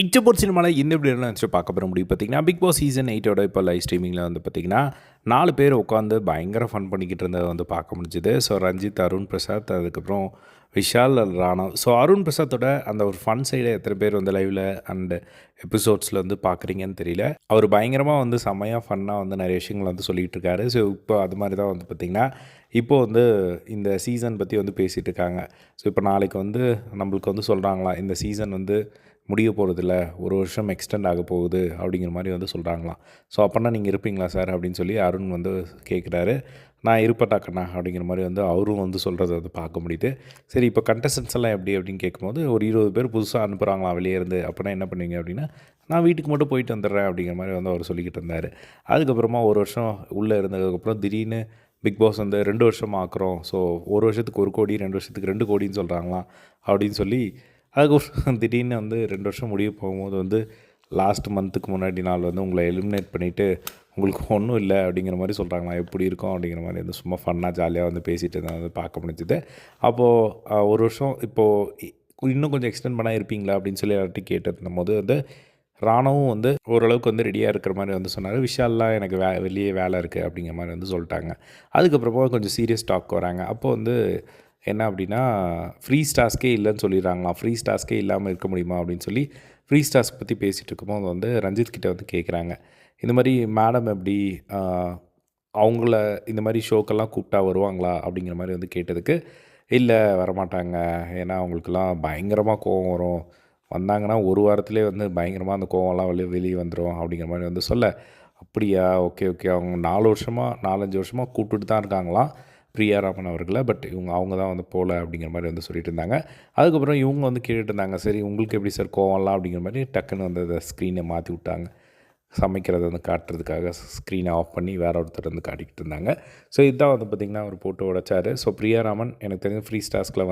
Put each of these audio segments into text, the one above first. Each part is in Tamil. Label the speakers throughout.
Speaker 1: இச்சப்போர் சினிமாவில் இந்த எப்படிலாம் நினச்சி பார்க்க போகிற முடியும் பார்த்தீங்கன்னா, பிக் பாஸ் சீசன் 8ஓட இப்போ லைவ் ஸ்ட்ரீமிங்கில் வந்து பார்த்தீங்கன்னா, 4 பேர் உட்காந்து பயங்கர ஃபன் பண்ணிக்கிட்டு இருந்ததை வந்து பார்க்க முடிஞ்சுது. ஸோ ரஞ்சித், அருண் பிரசாத், அதுக்கப்புறம் விஷால், ராணவ். ஸோ அருண் பிரசாத்தோட அந்த ஒரு ஃபன் சைடை எத்தனை பேர் வந்து லைவில் அண்ட் எபிசோட்ஸில் வந்து பார்க்குறீங்கன்னு தெரியல. அவர் பயங்கரமாக வந்து செம்மையாக ஃபன்னாக வந்து நிறைய விஷயங்கள் வந்து சொல்லிகிட்டு இருக்காரு. ஸோ இப்போ அது மாதிரி தான் வந்து பார்த்திங்கன்னா, இப்போது வந்து இந்த சீசன் பற்றி வந்து பேசிகிட்டு இருக்காங்க. ஸோ இப்போ நாளைக்கு வந்து நம்மளுக்கு வந்து சொல்கிறாங்களா, இந்த சீசன் வந்து முடிய போகிறதில்ல, ஒரு வருஷம் எக்ஸ்டெண்ட் ஆக போகுது அப்படிங்கிற மாதிரி வந்து சொல்கிறாங்களாம். ஸோ அப்போனா நீங்கள் இருப்பீங்களா சார் அப்படின்னு சொல்லி அருண் வந்து கேட்குறாரு. நான் இருப்பட்டாக்கண்ணா அப்படிங்கிற மாதிரி வந்து அவரும் வந்து சொல்கிறத வந்து பார்க்க முடியுது. சரி, இப்போ கண்டஸ்டன்ஸ் எல்லாம் எப்படி அப்படின்னு கேட்கும்போது, ஒரு 20 பேர் புதுசாக அனுப்புகிறாங்களாம் வெளியே இருந்து. அப்போனா என்ன பண்ணுவீங்க அப்படின்னா, நான் வீட்டுக்கு மட்டும் போயிட்டு வந்துடுறேன் அப்படிங்கிற மாதிரி வந்து அவர் சொல்லிக்கிட்டு இருந்தார். அதுக்கப்புறமா ஒரு வருஷம் உள்ளே இருந்ததுக்கப்புறம் திடீர்னு பிக் பாஸ் வந்து 2 வருஷம் ஆக்குறோம். ஸோ ஒரு வருஷத்துக்கு 1 கோடி, 2 வருஷத்துக்கு 2 கோடின்னு சொல்கிறாங்களாம் அப்படின்னு சொல்லி, அதுக்கப்புறம் திடீர்னு வந்து 2 வருஷம் முடிய போகும்போது வந்து லாஸ்ட் மந்த்துக்கு முன்னாடி நாள் வந்து உங்களை எலிமினேட் பண்ணிவிட்டு உங்களுக்கு ஒன்றும் இல்லை அப்படிங்கிற மாதிரி சொல்கிறாங்களா, எப்படி இருக்கும் அப்படிங்கிற மாதிரி வந்து சும்மா ஃபன்னாக ஜாலியாக வந்து பேசிகிட்டு இருந்தால் வந்து பார்க்க முடிஞ்சுது. அப்போது ஒரு வருஷம் இப்போது இன்னும் கொஞ்சம் எக்ஸ்டெண்ட் பண்ணால் இருப்பீங்களா அப்படின்னு சொல்லி எல்லார்ட்டையும் கேட்டுருந்தும் போது வந்து ராணவும் வந்து ஓரளவுக்கு வந்து ரெடியாக இருக்கிற மாதிரி வந்து சொன்னார். விஷால்லாம் எனக்கு வெளியே வேலை இருக்குது அப்படிங்கிற மாதிரி வந்து சொல்லிட்டாங்க. அதுக்கப்புறமா கொஞ்சம் சீரியஸ் டாக் வராங்க. அப்போது வந்து என்ன அப்படின்னா, ஃப்ரீ ஸ்டார்ஸ்க்கே இல்லைன்னு சொல்லிடுறாங்களாம். ஃப்ரீ ஸ்டார்ஸ்க்கே இல்லாமல் இருக்க முடியுமா அப்படின்னு சொல்லி ஃப்ரீ ஸ்டார்ஸ் பற்றி பேசிகிட்டு இருக்கும்போது வந்து ரஞ்சித் கிட்டே வந்து கேட்குறாங்க. இந்த மாதிரி மேடம் எப்படி அவங்கள இந்த மாதிரி ஷோக்கெல்லாம் கூப்பிட்டா வருவாங்களா அப்படிங்கிற மாதிரி வந்து கேட்டதுக்கு, இல்லை வரமாட்டாங்க. ஏன்னா அவங்களுக்கெல்லாம் பயங்கரமாக கோவம் வரும். வந்தாங்கன்னா ஒரு வாரத்திலே வந்து பயங்கரமாக அந்த கோவம்லாம் வெளியே வந்துடும் அப்படிங்கிற மாதிரி வந்து சொல்ல, அப்படியா, ஓகே ஓகே. அவங்க 4 வருஷமாக 4, 5 வருஷமாக கூப்பிட்டுட்டு தான் இருக்காங்களாம் பிரியாராமன் அவர்கள. பட் அவங்க தான் வந்து போகல அப்படிங்கிற மாதிரி வந்து சொல்லிட்டு இருந்தாங்க. அதுக்கப்புறம் இவங்க வந்து கேட்டுட்டு இருந்தாங்க, சரி உங்களுக்கு எப்படி சார் கோவம்லாம் அப்படிங்கிற மாதிரி டக்குன்னு வந்து அந்த ஸ்க்ரீனை மாற்றி விட்டாங்க. சமைக்கிறத வந்து காட்டுறதுக்காக ஸ்க்ரீனை ஆஃப் பண்ணி வேற ஒருத்தர் வந்து காட்டிக்கிட்டு இருந்தாங்க. ஸோ இதுதான் வந்து பார்த்திங்கன்னா அவர் போட்டு உடைச்சார். ஸோ பிரியாராமன் எனக்கு தெரிஞ்ச ஃப்ரீ ஸ்டார்ஸ்கில்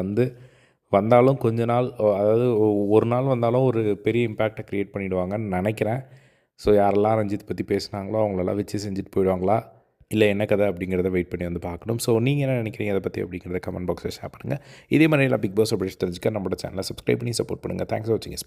Speaker 1: வந்தாலும் கொஞ்ச நாள், அதாவது ஒரு நாள் வந்தாலும் ஒரு பெரிய இம்பேக்டை க்ரியேட் பண்ணிவிடுவாங்கன்னு நினைக்கிறேன். ஸோ யாரெல்லாம் ரஞ்சித் பற்றி பேசுனாங்களோ அவங்களெல்லாம் வச்சு செஞ்சுட்டு போயிடுவாங்களா, இல்லை என்ன கதை அப்படிங்கிறத வெயிட் பண்ணி வந்து பார்க்கணும். ஸோ நீங்கள் என்ன நினைக்கிறீங்க அதை பற்றி அப்படிங்கிறத கமெண்ட் பாக்ஸில் ஷேர் பண்ணுங்கள். இதே மாதிரி எல்லாம் பிக் பாஸ் அப்டேட்ஸ் தெரிஞ்சுக்க நம்மளோட சேனலை சப்ஸ்கிரைப் பண்ணி சப்போர்ட் பண்ணுங்கள். தேங்க்ஸ் ஃபார் வாட்சிங்.